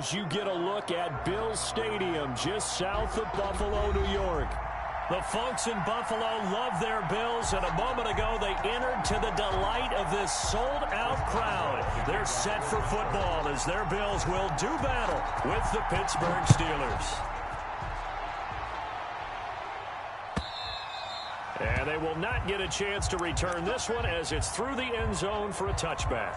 as you get a look at Bills Stadium just south of Buffalo, New York. The folks in Buffalo love their Bills, and a moment ago they entered to the delight of this sold-out crowd. They're set for football as their Bills will do battle with the Pittsburgh Steelers. And they will not get a chance to return this one as it's through the end zone for a touchback.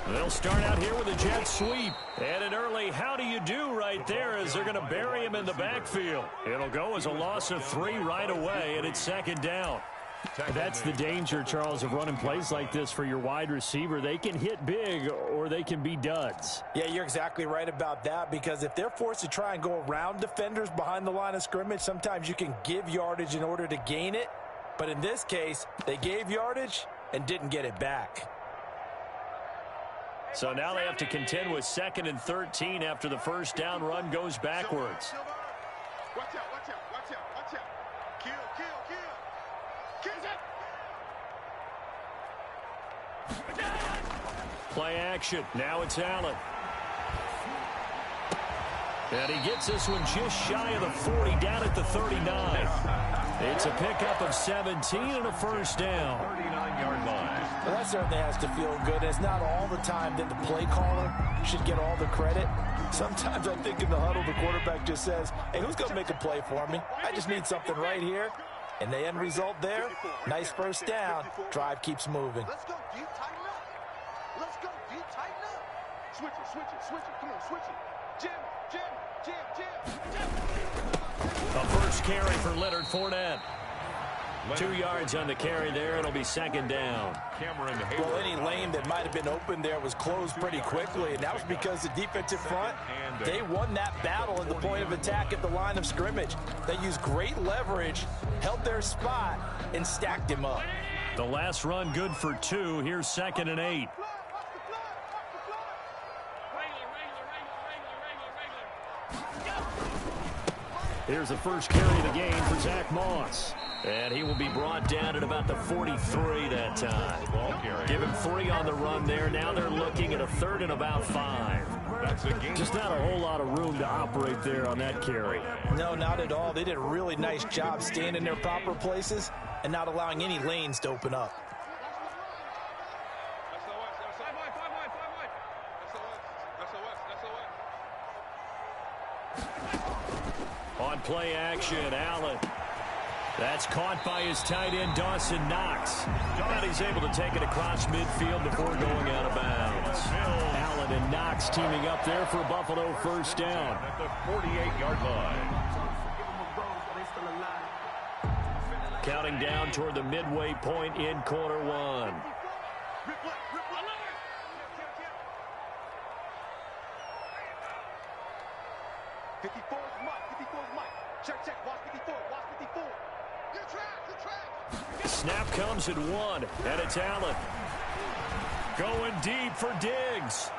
They'll start out here with a jet sweep. And an early how do you do right there as they're going to bury him in the backfield. It'll go as a loss of 3 right away, and it's second down. That's the danger, Charles, of running plays like this for your wide receiver. They can hit big or they can be duds. Yeah, you're exactly right about that, because if they're forced to try and go around defenders behind the line of scrimmage, sometimes you can give yardage in order to gain it. But in this case, they gave yardage and didn't get it back. So now they have to contend with 2nd and 13 after the first down run goes backwards. Watch out, watch out, watch out, watch out. Kill, kill, kill. Play action. Now it's Allen. And he gets this one just shy of the 40, down at the 39. It's a pickup of 17 and a first down. 39-yard line. Well, that certainly has to feel good. It's not all the time that the play caller should get all the credit. Sometimes I think in the huddle, the quarterback just says, hey, who's going to make a play for me? I just need something right here. And the end result there, nice first down. Drive keeps moving. Let's go deep, tighten up. Let's go deep, tighten up. Switch it, switch it, switch it. Come on, switch it. Jam, jam, jam, jam. A first carry for Leonard Fournette. 2 yards on the carry there. It'll be second down. Well, any lane that might have been open there was closed pretty quickly, and that was because the defensive front, they won that battle at the point of attack at the line of scrimmage. They used great leverage, held their spot, and stacked him up. The last run good for 2. Here's 2nd and 8. Here's the first carry of the game for Zach Moss. And he will be brought down at about the 43 that time. Give him 3 on the run there. Now they're looking at a 3rd and about 5. Just not a whole lot of room to operate there on that carry. No, not at all. They did a really nice job staying in their proper places and not allowing any lanes to open up. On play action, Allen. That's caught by his tight end, Dawson Knox. And he's able to take it across midfield before going out of bounds. Allen and Knox teaming up there for a Buffalo first down. At the 48-yard line. Counting down toward the midway point in quarter 1. 54 is Mike. 54 is Mike. Check, check. Watch 54. Watch 54. Good track. Good track. Snap comes at 1, and it's Allen. Going deep for Diggs.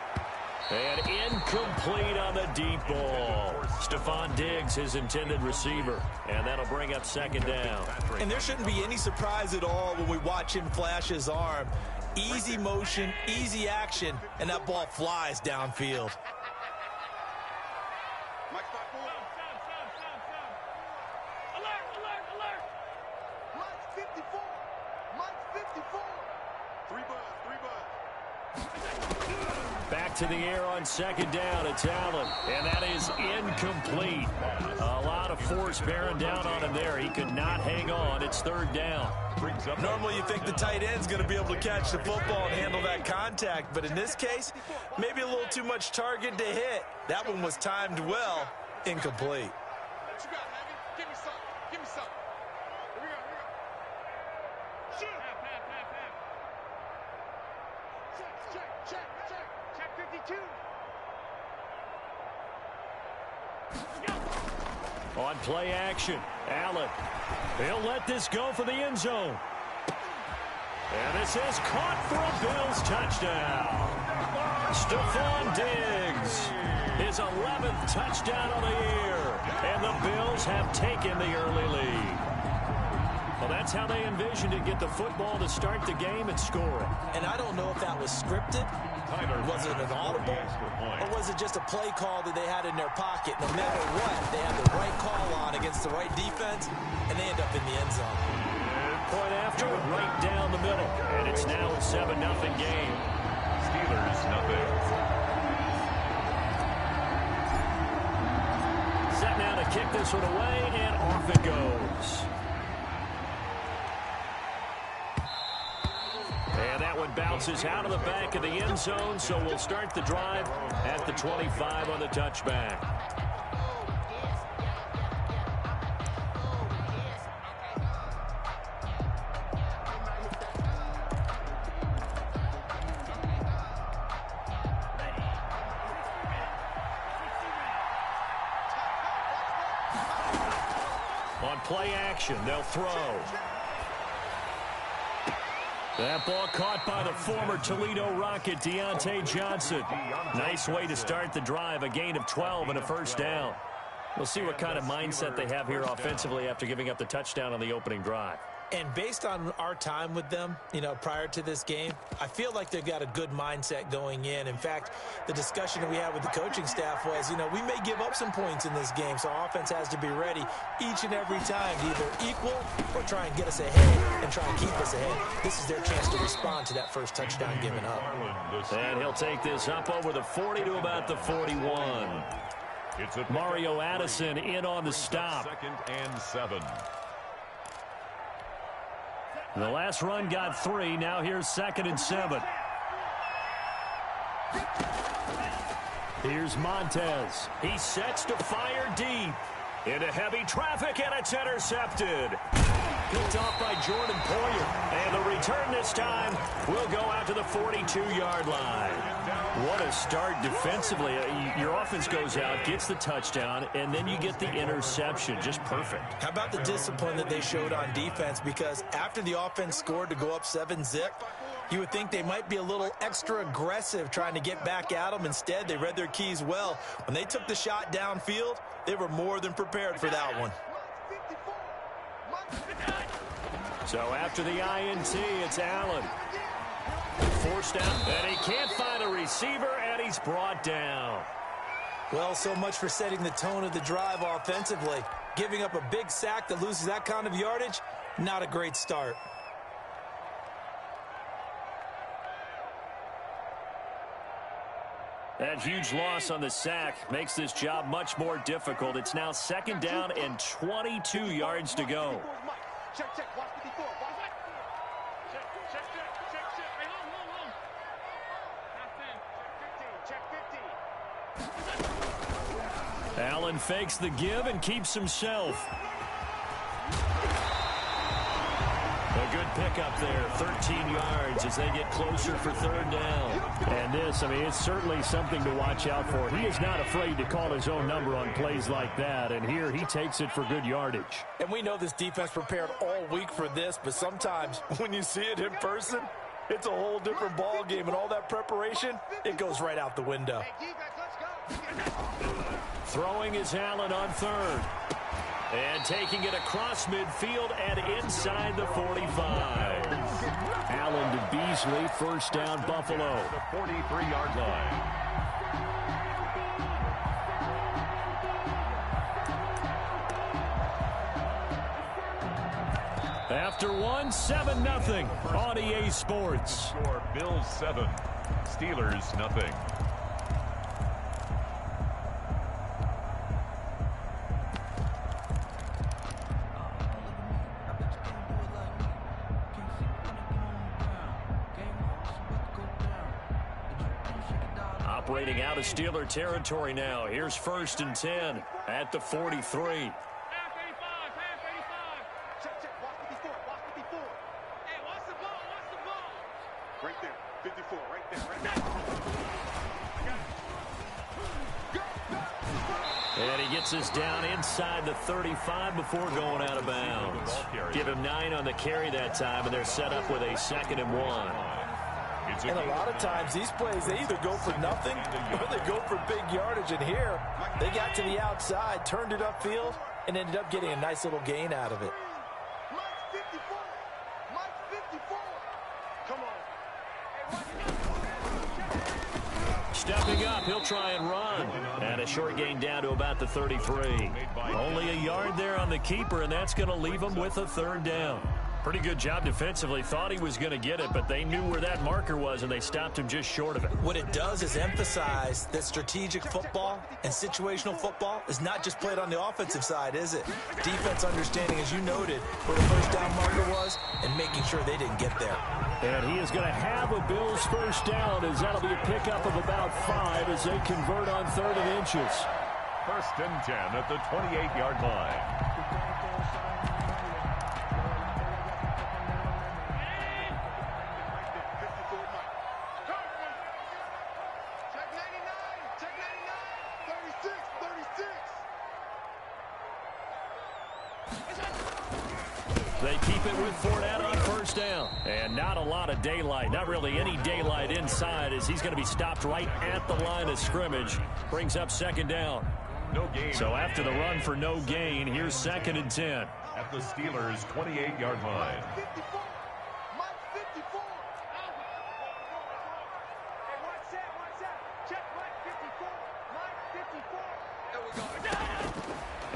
And incomplete on the deep ball. Stephon Diggs, his intended receiver. And that'll bring up second down. And there shouldn't be any surprise at all when we watch him flash his arm. Easy motion, easy action, and that ball flies downfield. Mike 54. Alert, alert, alert. Mike 54. Mike 54. 3 buzz, 3 buzz. Back to the air on second down. It's Allen. And that is incomplete. A lot of force bearing down on him there. He could not hang on. It's third down. Normally you think the tight end's going to be able to catch the football and handle that contact. But in this case, maybe a little too much target to hit. That one was timed well. Incomplete. What you got, Heavy? Give me some. Give me some. Here we go, here we go. Check 52. On play action, Allen. He'll let this go for the end zone. And this is caught for a Bills touchdown. Stephon Diggs, his 11th touchdown of the year. And the Bills have taken the early lead. Well, that's how they envisioned it, get the football to start the game and score it. And I don't know if that was scripted. Was it an audible? Or was it just a play call that they had in their pocket? No matter what, they had the right call on against the right defense, and they end up in the end zone. Point after, right down the middle. And it's now a 7-0 game. Steelers, nothing. Set now to kick this one away, and off it goes. And that one bounces out of the back of the end zone, so we'll start the drive at the 25 on the touchback. On play action, they'll throw. That ball caught by the former Toledo Rocket, Deontay Johnson. Nice way to start the drive, a gain of 12 and a first down. We'll see what kind of mindset they have here offensively after giving up the touchdown on the opening drive. And based on our time with them, prior to this game, I feel like they've got a good mindset going in. In fact, the discussion that we had with the coaching staff was, we may give up some points in this game, so our offense has to be ready each and every time to either equal or try and get us ahead and try and keep us ahead. This is their chance to respond to that first touchdown given up. And he'll take this up over the 40 to about the 41. Mario Addison in on the stop. 2nd and 7. The last run got 3. Now here's 2nd and 7. Here's Montez. He sets to fire deep. Into heavy traffic, and it's intercepted. Picked off by Jordan Poyer. And the return this time will go out to the 42-yard line. What a start defensively. Your offense goes out, gets the touchdown, and then you get the interception. Just perfect. How about the discipline that they showed on defense? Because after the offense scored to go up 7-zip, you would think they might be a little extra aggressive trying to get back at them. Instead, they read their keys well. When they took the shot downfield, they were more than prepared for that one. So after the INT, it's Allen. Forced out, and he can't find a receiver, and he's brought down. Well, so much for setting the tone of the drive offensively. Giving up a big sack that loses that kind of yardage, not a great start. That huge loss on the sack makes this job much more difficult. It's now 2nd down and 22 yards to go. Check, watch 54. Watch it. Check. Hey, hold. Check 15. Allen fakes the give and keeps himself. A good pickup there, 13 yards as they get closer for 3rd down. And this, it's certainly something to watch out for. He is not afraid to call his own number on plays like that, and here he takes it for good yardage. And we know this defense prepared all week for this, but sometimes when you see it in person, it's a whole different ball game, and all that preparation, it goes right out the window. Throwing is Allen on 3rd. And taking it across midfield and inside the 45. Allen to Beasley, 1st down Buffalo. The 43-yard line. After 7-0 on EA Sports. Score Bills 7, Steelers nothing. Operating out of Steeler territory now. Here's 1st and 10 at the 43. Right there. 54. Right there. Right there. And he gets us down inside the 35 before going out of bounds. Give him 9 on the carry that time, and they're set up with a 2nd and 1. And a lot of times, these plays, they either go for nothing or they go for big yardage. And here, they got to the outside, turned it upfield, and ended up getting a nice little gain out of it. Mike 54. Mike 54. Come on. Stepping up, he'll try and run. And a short gain down to about the 33. Only a yard there on the keeper, and that's going to leave him with a 3rd down. Pretty good job defensively. Thought he was going to get it, but they knew where that marker was, and they stopped him just short of it. What it does is emphasize that strategic football and situational football is not just played on the offensive side, is it? Defense understanding, as you noted, where the 1st down marker was and making sure they didn't get there. And he is going to have a Bills 1st down, as that'll be a pickup of about 5 as they convert on 3rd and inches. 1st and 10 at the 28-yard line. They keep it with Fournette on 1st down. And not a lot of daylight. Not really any daylight inside, as he's going to be stopped right at the line of scrimmage. Brings up 2nd down. No gain. So after the run for no gain, here's 2nd and 10. At the Steelers' 28-yard line. 54. Mike 54. Hey, watch that. Check Mike 54. Mike 54. There we go.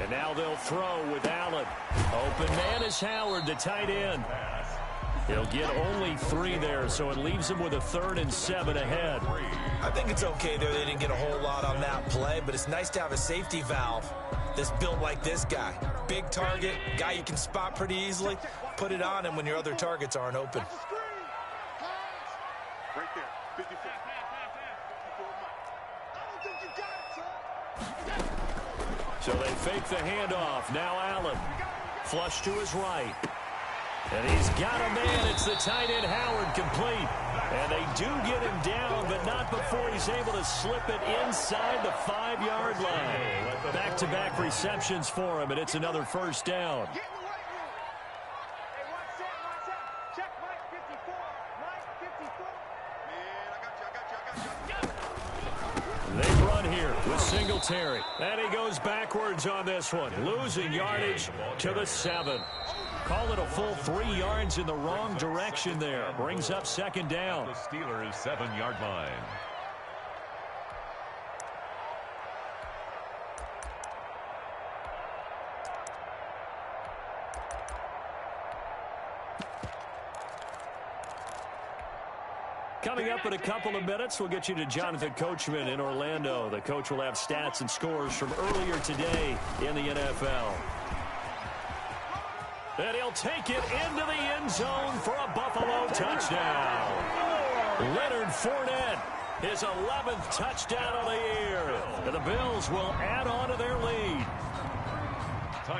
And now they'll throw with Allen. Open man is Howard, the tight end. He'll get only 3 there, so it leaves him with a 3rd and 7 ahead. I think it's okay there. They didn't get a whole lot on that play, but it's nice to have a safety valve that's built like this guy. Big target, guy you can spot pretty easily. Put it on him when your other targets aren't open. Right there. 54. 54 Mike. I don't think you got it, son. So they fake the handoff. Now Allen. Flush to his right. And he's got a man. It's the tight end Howard, complete. And they do get him down, but not before he's able to slip it inside the 5-yard line. Back-to-back receptions for him, and it's another 1st down. Get in the right room. Hey, watch that. Check Mike 54. Mike 54. Man, I got you. They run here with Singletary. And he goes backwards on this one. Losing yardage to the 7. Call it a full 3 yards in the wrong direction there. Brings up 2nd down. The Steelers' 7-yard line. Coming up in a couple of minutes, we'll get you to Jonathan Coachman in Orlando. The coach will have stats and scores from earlier today in the NFL. And he'll take it into the end zone for a Buffalo touchdown. Leonard Fournette, his 11th touchdown of the year. And the Bills will add on to their lead.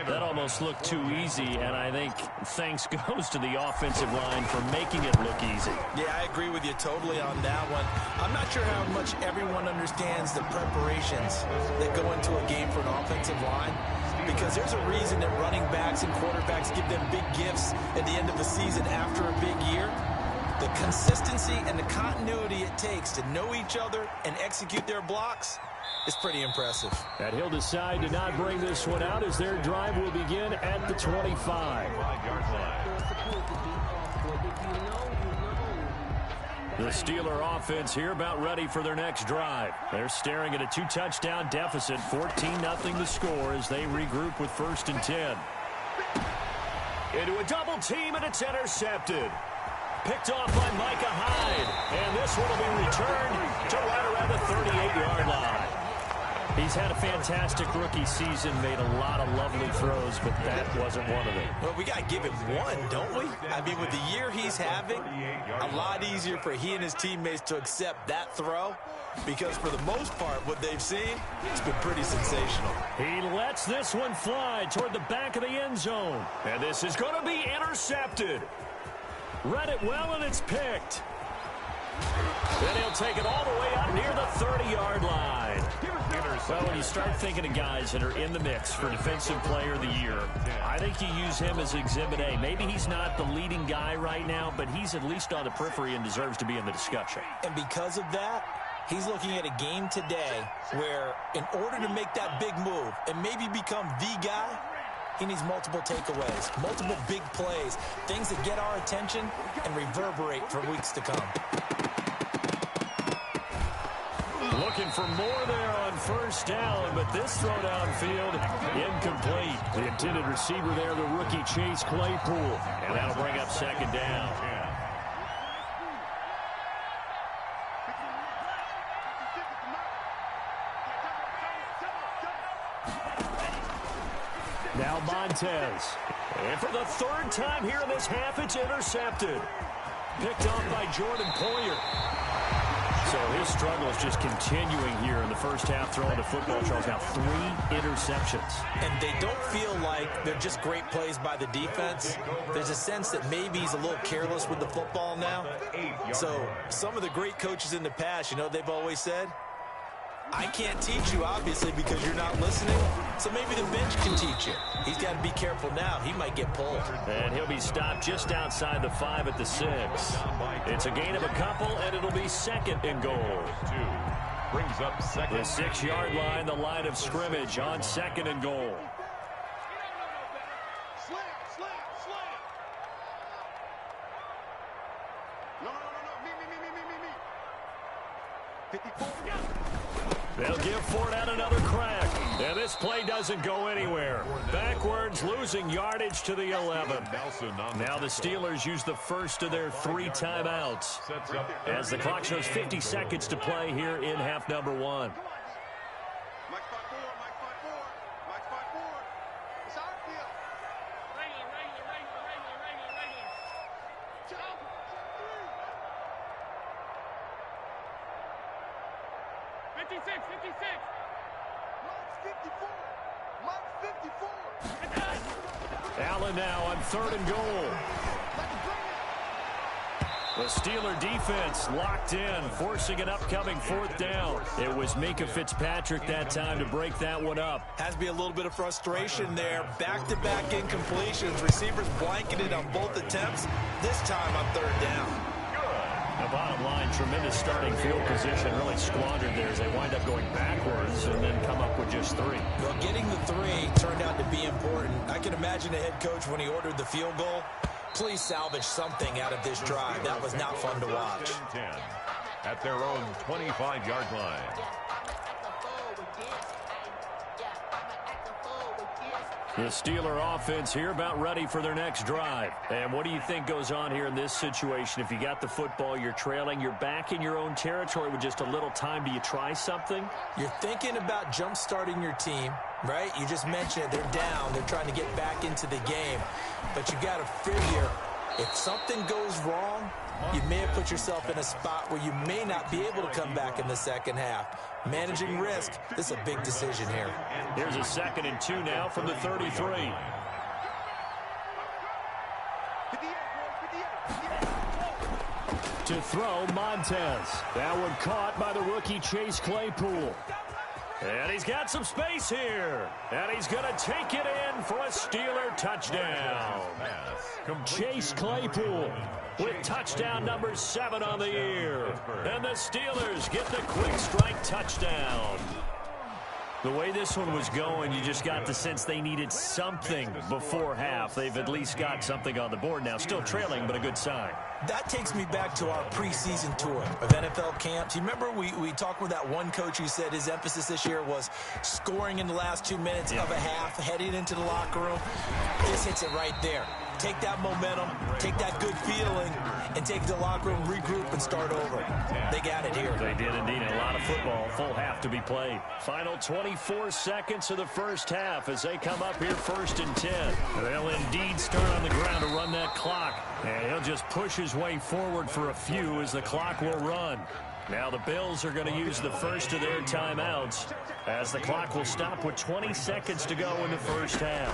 That almost looked too easy, and I think thanks goes to the offensive line for making it look easy. Yeah, I agree with you totally on that one. I'm not sure how much everyone understands the preparations that go into a game for an offensive line, because there's a reason that running backs and quarterbacks give them big gifts at the end of the season after a big year. The consistency and the continuity it takes to know each other and execute their blocks is pretty impressive. And he'll decide to not bring this one out as their drive will begin at the 25. The Steeler offense here about ready for their next drive. They're staring at a 2-touchdown deficit, 14-0 the score as they regroup with 1st and 10. Into a double team, and it's intercepted. Picked off by Micah Hyde. And this one will be returned to right around the 38-yard line. He's had a fantastic rookie season, made a lot of lovely throws, but that wasn't one of them. Well, we got to give him one, don't we? I mean, with the year he's having, a lot easier for he and his teammates to accept that throw, because for the most part, what they've seen, it's been pretty sensational. He lets this one fly toward the back of the end zone. And this is going to be intercepted. Read it well, and it's picked. Then he'll take it all the way up near the 30-yard line. Well, when you start thinking of guys that are in the mix for Defensive Player of the Year, I think you use him as Exhibit A. Maybe he's not the leading guy right now, but he's at least on the periphery and deserves to be in the discussion. And because of that, he's looking at a game today where in order to make that big move and maybe become the guy, he needs multiple takeaways, multiple big plays, things that get our attention and reverberate for weeks to come. Looking for more there on first down, but this throw downfield incomplete. The intended receiver there, the rookie Chase Claypool. And that'll bring up second down. Now Montez. And for the third time here in this half, it's intercepted. Picked off by Jordan Poyer. So his struggle is just continuing here in the first half throwing the football. Charles, now 3 interceptions. And they don't feel like they're just great plays by the defense. There's a sense that maybe he's a little careless with the football now. So some of the great coaches in the past, you know, they've always said, I can't teach you, obviously, because you're not listening. So maybe the bench can teach you. He's got to be careful now. He might get pulled. And he'll be stopped just outside the 5 at the 6. It's a gain of a couple, and it'll be second and goal. Brings up second. The 6-yard line, the line of scrimmage on second and goal. Slam, slam, slam. No. Me. 54. They'll give Fournette another crack. And this play doesn't go anywhere. Backwards, losing yardage to the 11. Now the Steelers use the first of their 3 timeouts as the clock shows 50 seconds to play here in half number 1. Mike 5-4. It's our field. Regular. 56. Mike 54. Allen now on third and goal. The Steeler defense locked in, forcing an upcoming 4th down. It was Minkah Fitzpatrick that time to break that one up. Has to be a little bit of frustration there. Back-to-back incompletions. Receivers blanketed on both attempts. This time on 3rd down. The bottom line, tremendous starting field position, really squandered there as they wind up going backwards and then come up with just 3. Well, getting the 3 turned out to be important. I can imagine the head coach when he ordered the field goal. Please salvage something out of this drive. That was not fun to watch. 10 at their own 25-yard line. The Steeler offense here about ready for their next drive. And what do you think goes on here in this situation? If you got the football, you're trailing, you're back in your own territory with just a little time. Do you try something? You're thinking about jump-starting your team, right? You just mentioned it. They're down. They're trying to get back into the game. But you got to figure, if something goes wrong, you may have put yourself in a spot where you may not be able to come back in the second half. Managing risk, this is a big decision here. Here's a 2nd and 2 now from the 33. To throw, Montez. That one caught by the rookie Chase Claypool. And he's got some space here. And he's going to take it in for a Steeler touchdown. Chase Claypool with touchdown number 7 on the year. And the Steelers get the quick strike touchdown. The way this one was going, you just got the sense they needed something before half. They've at least got something on the board now. Still trailing, but a good sign. That takes me back to our preseason tour of NFL camps. You remember we talked with that one coach who said his emphasis this year was scoring in the last 2 minutes of a half, heading into the locker room. This hits it right there. Take that momentum, take that good feeling, and take the locker room, regroup, and start over. They got it here. They did indeed. A lot of football, full half to be played. Final 24 seconds of the first half as they come up here 1st and 10. They'll indeed start on the ground to run that clock. And he'll just push his way forward for a few as the clock will run. Now the Bills are going to use the first of their timeouts as the clock will stop with 20 seconds to go in the first half.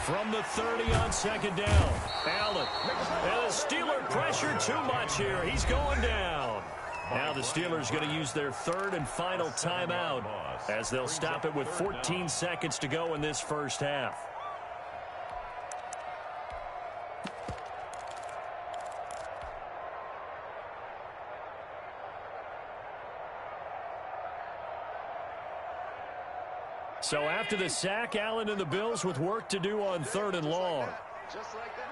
From the 30 on 2nd down, Allen. And the Steeler pressure too much here. He's going down. Now the Steelers going to use their third and final timeout as they'll stop it with 14 seconds to go in this first half. So after the sack, Allen and the Bills with work to do on third and long. Just like that.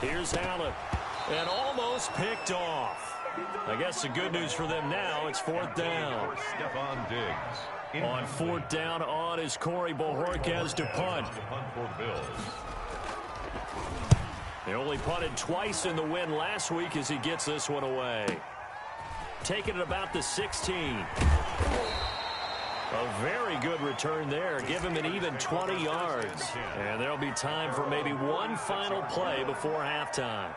Here's Allen, and almost picked off. I guess the good news for them now, it's fourth down. Stephon Diggs. On fourth down on is Corey Bojorquez to punt. For the Bills. They only punted twice in the win last week as he gets this one away. Taking it about the 16. A very good return there. Give him an even 20 yards. And there'll be time for maybe one final play before halftime.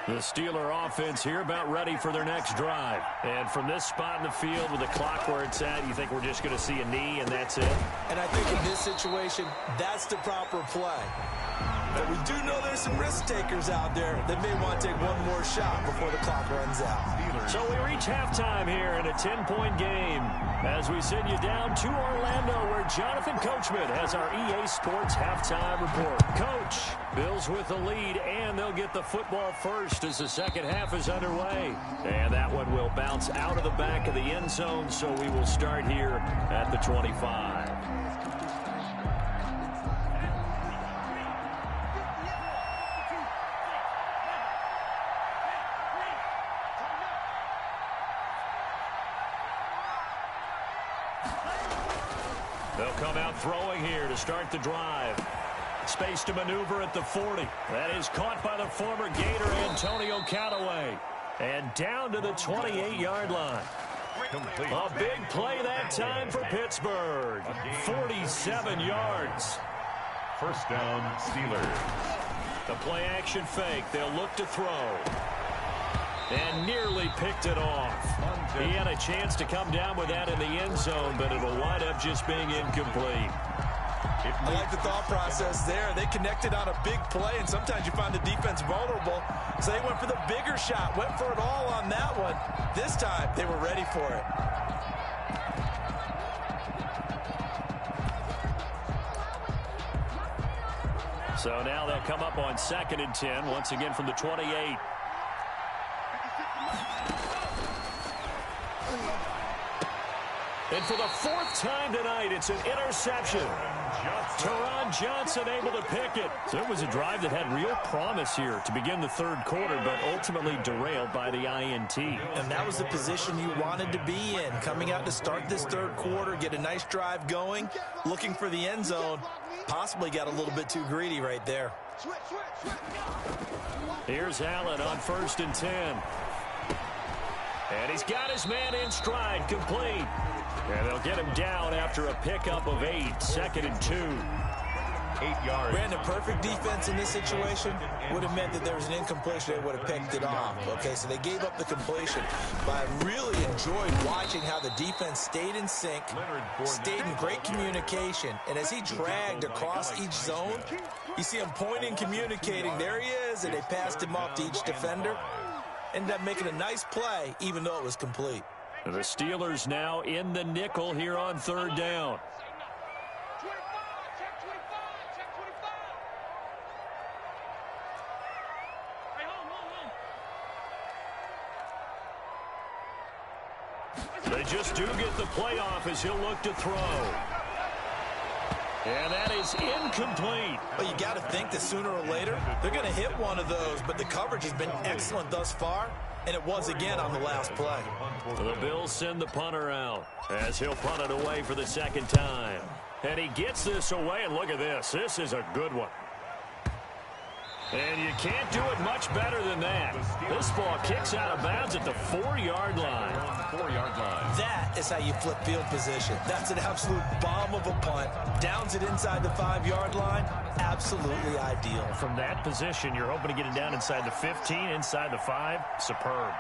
The Steeler offense here about ready for their next drive. And from this spot in the field with the clock where it's at, you think we're just going to see a knee and that's it? And I think in this situation, that's the proper play. But we do know there's some risk takers out there that may want to take one more shot before the clock runs out. So we reach halftime here in a 10-point game as we send you down to Orlando where Jonathan Coachman has our EA Sports halftime report. Coach, Bills with the lead, and they'll get the football first as the second half is underway. And that one will bounce out of the back of the end zone, so we will start here at the 25. They'll come out throwing here to start the drive. Space to maneuver at the 40. That is caught by the former Gator Antonio Callaway. And down to the 28-yard line. Complete. A big play that time for Pittsburgh. 47 yards. First down, Steelers. The play action fake. They'll look to throw. And nearly picked it off. He had a chance to come down with that in the end zone, but it'll wind up just being incomplete. I like the thought process there. They connected on a big play, and sometimes you find the defense vulnerable. So they went for the bigger shot, went for it all on that one. This time, they were ready for it. So now they'll come up on 2nd and 10, once again from the 28. And for the fourth time tonight, it's an interception. Teron Johnson able to pick it. So it was a drive that had real promise here to begin the third quarter, but ultimately derailed by the INT. And that was the position you wanted to be in. Coming out to start this third quarter, get a nice drive going, looking for the end zone. Possibly got a little bit too greedy right there. Here's Allen on 1st and 10. And he's got his man in stride, complete. And they'll get him down after a pickup of 8, 2nd and 2. 8 yards. Brandon, perfect defense in this situation would have meant that there was an incompletion. They would have picked it off. Okay, so they gave up the completion. But I really enjoyed watching how the defense stayed in sync, stayed in great communication. And as he dragged across each zone, you see him pointing, communicating. There he is, and they passed him off to each defender. Ended up making a nice play, even though it was complete. The Steelers now in the nickel here on 3rd down. They just do get the playoff as he'll look to throw. And that is incomplete. Well, you got to think that sooner or later, they're going to hit one of those, but the coverage has been excellent thus far, and it was again on the last play. The Bills send the punter out as he'll punt it away for the second time. And he gets this away, and look at this. This is a good one. And you can't do it much better than that. This ball kicks out of bounds at the 4-yard line. 4-yard line. That is how you flip field position. That's an absolute bomb of a punt. Downs it inside the 5-yard line. Absolutely ideal. From that position, you're hoping to get it down inside the 15, inside the 5. Superb.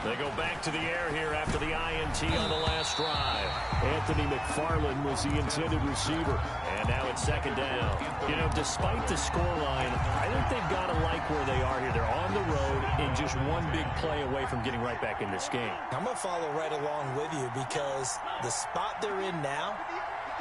They go back to the air here after the INT on the last drive. Anthony McFarland was the intended receiver. And now it's second down. You know, despite the scoreline, I think they've got to like where they are here. They're on the road and just one big play away from getting right back in this game. I'm going to follow right along with you because the spot they're in now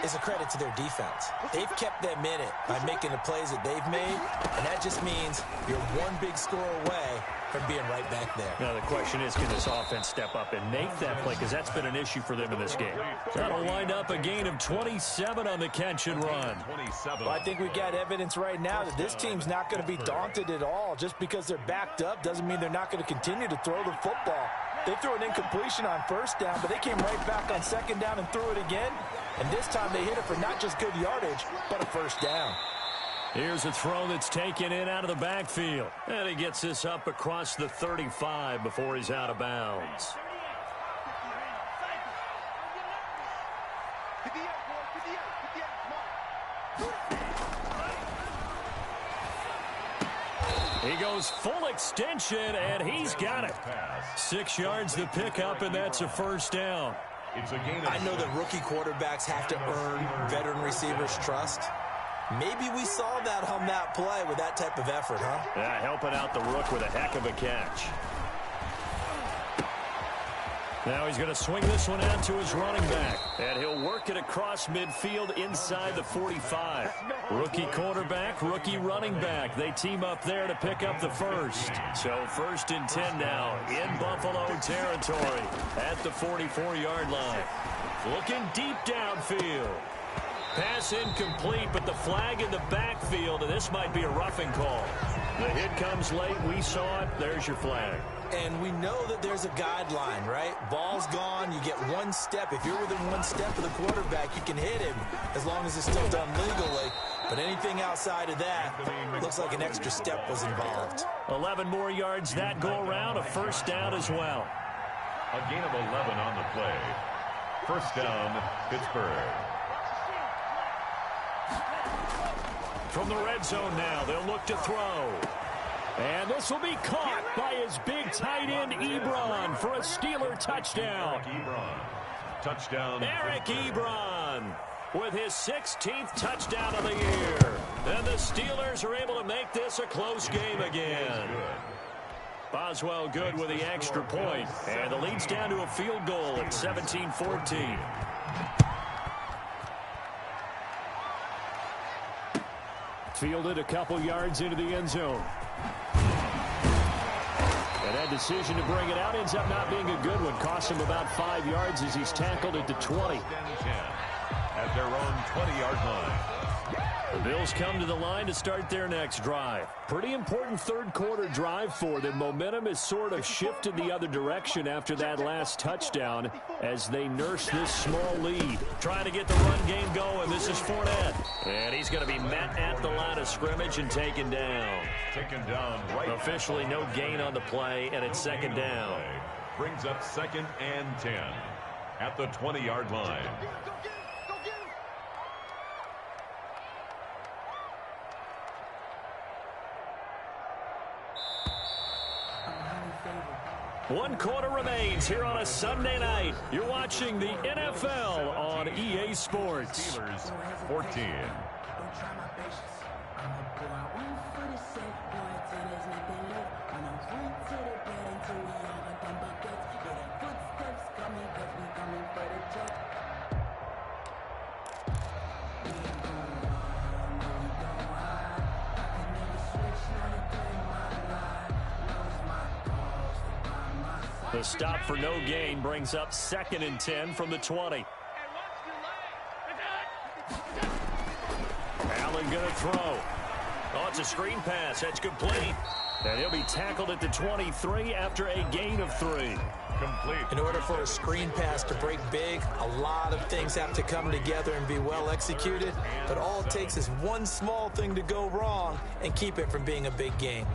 is a credit to their defense. They've kept them in it by making the plays that they've made, and that just means you're one big score away from being right back there. Now the question is, can this offense step up and make that play? Because that's been an issue for them in this game. That'll wind up a gain of 27 on the catch and run. Well, I think we've got evidence right now that this team's not going to be daunted at all. Just because they're backed up doesn't mean they're not going to continue to throw the football. They threw an incompletion on first down, but they came right back on second down and threw it again. And this time they hit it for not just good yardage, but a first down. Here's a throw that's taken in out of the backfield. And he gets this up across the 35 before he's out of bounds. He goes full extension, and he's got it. 6 yards the pickup, and that's a first down. I know that rookie quarterbacks have to earn veteran receivers' trust. Maybe we saw that on that play with that type of effort, huh? Yeah, helping out the rook with a heck of a catch. Now he's going to swing this one out to his running back. And he'll work it across midfield inside the 45. Rookie quarterback, rookie running back. They team up there to pick up the first. So 1st and 10 now in Buffalo territory at the 44-yard line. Looking deep downfield. Pass incomplete, but the flag in the backfield, and this might be a roughing call. The hit comes late. We saw it. There's your flag. And we know that there's a guideline, right? Ball's gone. You get one step. If you're within one step of the quarterback, you can hit him as long as it's still done legally. But anything outside of that looks like an extra step was involved. 11 more yards that go around. A first down as well. A gain of 11 on the play. First down, Pittsburgh. From the red zone now, they'll look to throw. And this will be caught by his big tight end, Ebron, for a Steeler touchdown. Touchdown. Eric Ebron with his 16th touchdown of the year. And the Steelers are able to make this a close game again. Boswell good with the extra point. And the lead's down to a field goal at 17-14. Fielded a couple yards into the end zone. And that decision to bring it out ends up not being a good one. Cost him about 5 yards as he's tackled at the 20. At their own 20-yard line. The Bills come to the line to start their next drive. Pretty important third-quarter drive for them. Momentum has sort of shifted the other direction after that last touchdown as they nurse this small lead. Trying to get the run game going. This is Fournette. And he's going to be met at the line of scrimmage and taken down. Taken down right. Officially no gain on the play, and it's second down. Brings up 2nd and 10 at the 20-yard line. One quarter remains here on a Sunday night. You're watching the NFL on EA Sports. Steelers 14. The stop for no gain brings up 2nd and 10 from the 20. Allen going to throw. Oh, it's a screen pass. That's complete. And he'll be tackled at the 23 after a gain of 3. Complete. In order for a screen pass to break big, a lot of things have to come together and be well executed. But all it takes is one small thing to go wrong and keep it from being a big game.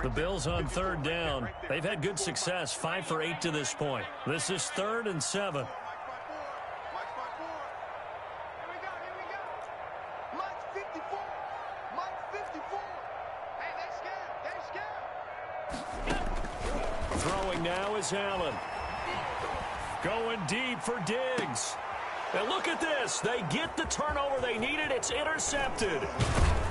The Bills on 3rd down. They've had good success, 5 for 8 to this point. This is 3rd and 7. Throwing now is Allen. Going deep for Diggs. And look at this. They get the turnover they needed. It's intercepted.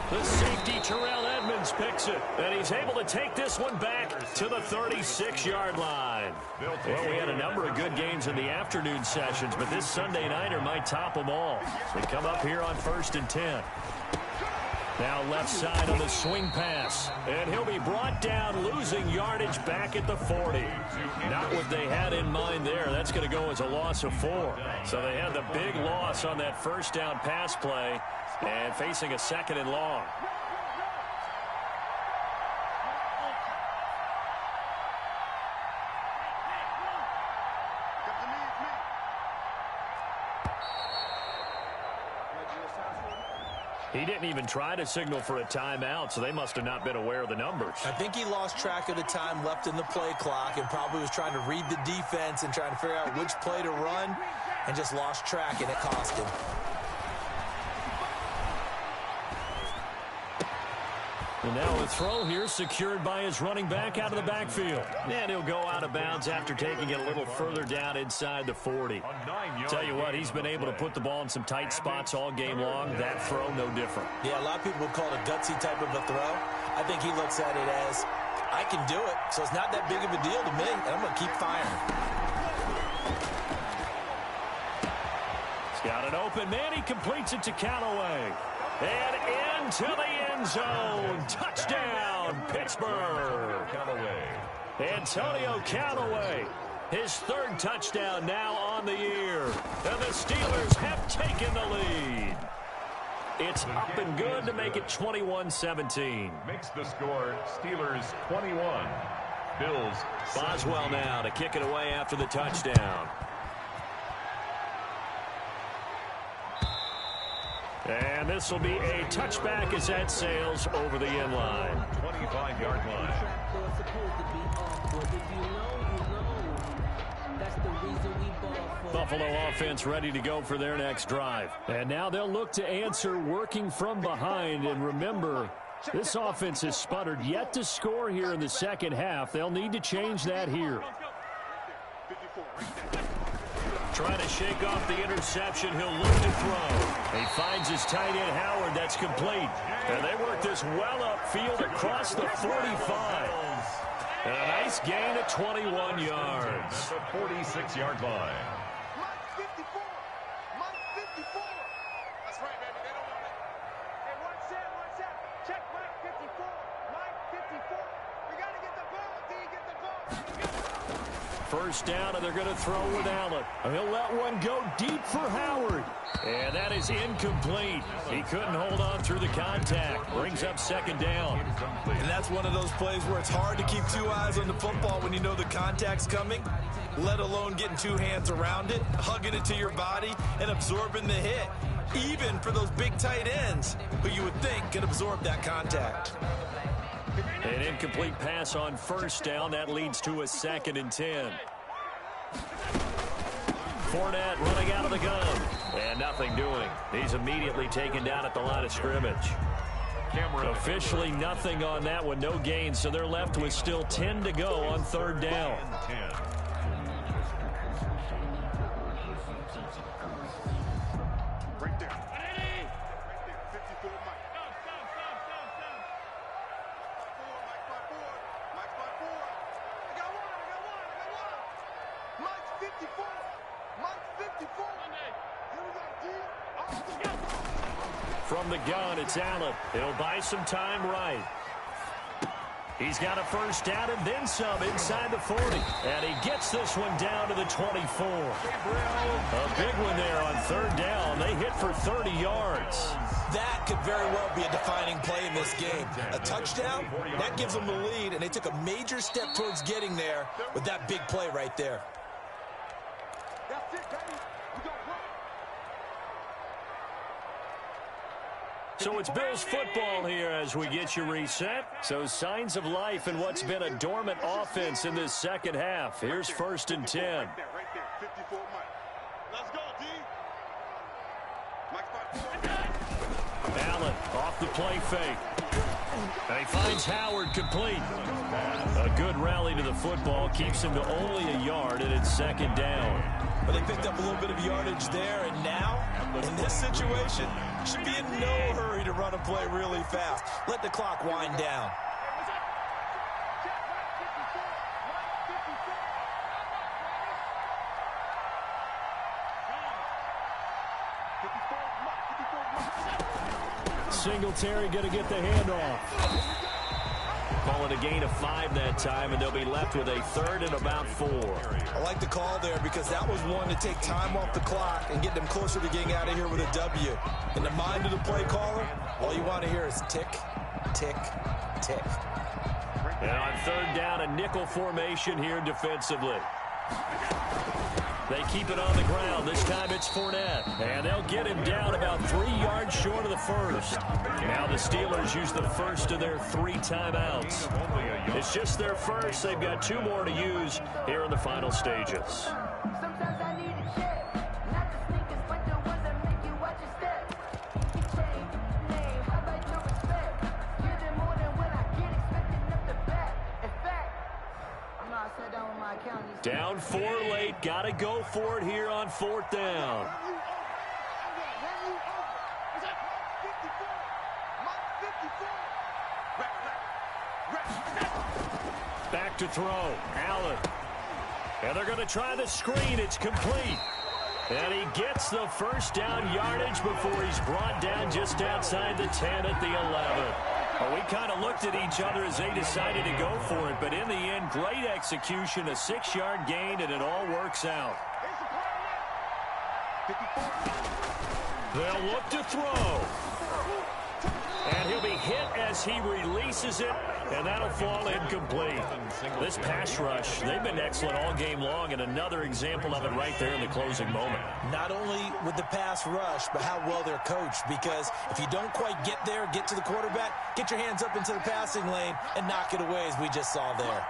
The safety, Terrell Edmonds, picks it. And he's able to take this one back to the 36-yard line. Well, we had a number of good games in the afternoon sessions, but this Sunday nighter might top them all. We come up here on 1st and 10. Now left side on the swing pass. And he'll be brought down, losing yardage back at the 40. Not what they had in mind there. That's going to go as a loss of 4. So they had the big loss on that first down pass play and facing a 2nd and long. He didn't even try to signal for a timeout, so they must have not been aware of the numbers. I think he lost track of the time left in the play clock and probably was trying to read the defense and trying to figure out which play to run and just lost track, and it cost him. And now a throw here secured by his running back out of the backfield. And he'll go out of bounds after taking it a little further down inside the 40. Tell you what, he's been able to put the ball in some tight spots all game long. That throw, no different. Yeah, a lot of people would call it a gutsy type of a throw. I think he looks at it as, I can do it, so it's not that big of a deal to me, and I'm going to keep firing. He's got an open man. He completes it to Callaway. And into the end zone. Touchdown, Pittsburgh. Antonio Callaway. His 3rd touchdown now on the year. And the Steelers have taken the lead. It's up and good to make it 21-17. Makes the score Steelers 21. Bills. Boswell now to kick it away after the touchdown. And this will be a touchback as that sails over the end line. 25-yard line. Buffalo offense ready to go for their next drive. And now they'll look to answer working from behind. And remember, this offense has sputtered yet to score here in the second half. They'll need to change that here. Trying to shake off the interception. He'll look to throw. He finds his tight end, Howard. That's complete. And they work this well upfield across the 45. And a nice gain of 21 yards. At the 46-yard line. Mike 54. Mike 54. That's right, baby. They don't want it. Hey, watch out. Check Mike 54. Mike 54. We got to get the ball, D. Get the ball. First down, and they're going to throw with Allen. He'll let one go deep for Howard. And that is incomplete. He couldn't hold on through the contact. Brings up 2nd down. And that's one of those plays where it's hard to keep 2 eyes on the football when you know the contact's coming, let alone getting 2 hands around it, hugging it to your body, and absorbing the hit, even for those big tight ends who you would think can absorb that contact. An incomplete pass on first down. That leads to a 2nd and 10. Fournette running out of the gun. And nothing doing. He's immediately taken down at the line of scrimmage. Officially nothing on that one. No gain. So they're left with still 10 to go on 3rd down. Right there. 54 Mike. From the gun, it's Allen. He'll buy some time right. He's got a first down and then some inside the 40. And he gets this one down to the 24. A big one there on 3rd down. They hit for 30 yards. That could very well be a defining play in this game. A touchdown, that gives them the lead, and they took a major step towards getting there with that big play right there. That's it, baby. We got one. So it's Bills football here as we get you reset. So signs of life in what's been a dormant offense in this second half. Here's 1st and 10. Right there. 54 Mike. Let's go, D. Mike's by 4. Allen off the play fake. And he finds Howard complete. A good rally to the football keeps him to only a yard, and it's second down. But they picked up a little bit of yardage there, and now, in this situation, should be in no hurry to run a play really fast. Let the clock wind down. Singletary going to get the handoff. Calling a gain of 5 that time, and they'll be left with a third and about 4. I like the call there because that was one to take time off the clock and get them closer to getting out of here with a W. In the mind of the play caller, all you want to hear is tick, tick, tick. And on third down, a nickel formation here defensively. They keep it on the ground. This time it's Fournette. And they'll get him down about 3 yards short of the first. Now the Steelers use the first of their 3 timeouts. It's just their first. They've got 2 more to use here in the final stages. Sometimes I need a check, not the sneakers, but the ones that make you watch your step. Change name, how about your respect? Give them more than what I get, expecting up the back. In fact, I know I sat down with my accountant. Down 4 late. Got to go for it here on 4th down. Back to throw. Allen. And they're going to try the screen. It's complete. And he gets the first down yardage before he's brought down just outside the 10 at the 11. Well, we kind of looked at each other as they decided to go for it. But in the end, great execution, a 6-yard gain, and it all works out. They'll look to throw. And he'll be hit as he releases it, and that'll fall incomplete. This pass rush, they've been excellent all game long, and another example of it right there in the closing moment. Not only with the pass rush, but how well they're coached. Because if you don't quite get there, get to the quarterback, get your hands up into the passing lane and knock it away, as we just saw there.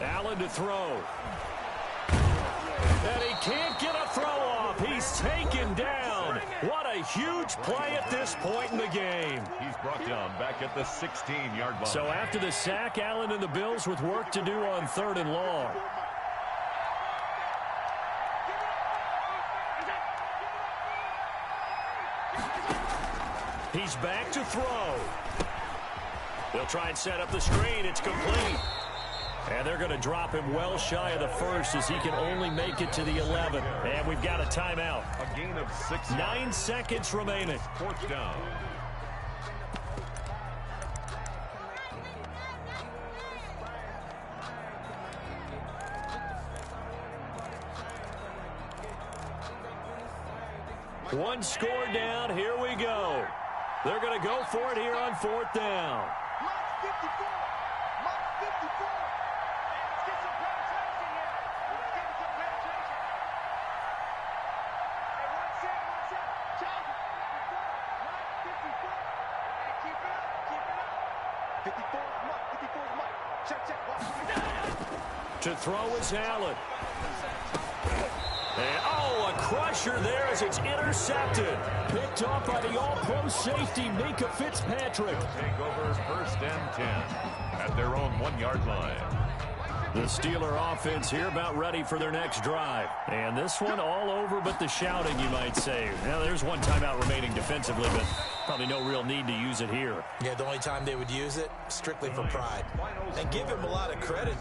Allen to throw. And he can't get a throw off. He's taken down. What a huge play at this point in the game. He's brought down back at the 16-yard line. So after the sack, Allen and the Bills with work to do on 3rd and long. He's back to throw. They'll try and set up the screen. It's complete. And they're going to drop him well shy of the first as he can only make it to the 11. And we've got a timeout. A gain of 6. 9 seconds remaining. 4th down. One score down. Here we go. They're going to go for it here on 4th down. To throw is Allen. And, oh, a crusher there as it's intercepted. Picked off by the all-pro safety, Minka Fitzpatrick. Take over 1st and 10 at their own 1-yard line. The Steeler offense here about ready for their next drive. And this one all over but the shouting, you might say. Now, there's one timeout remaining defensively, but probably no real need to use it here. Yeah, the only time they would use it, strictly for pride. And give him a lot of credit.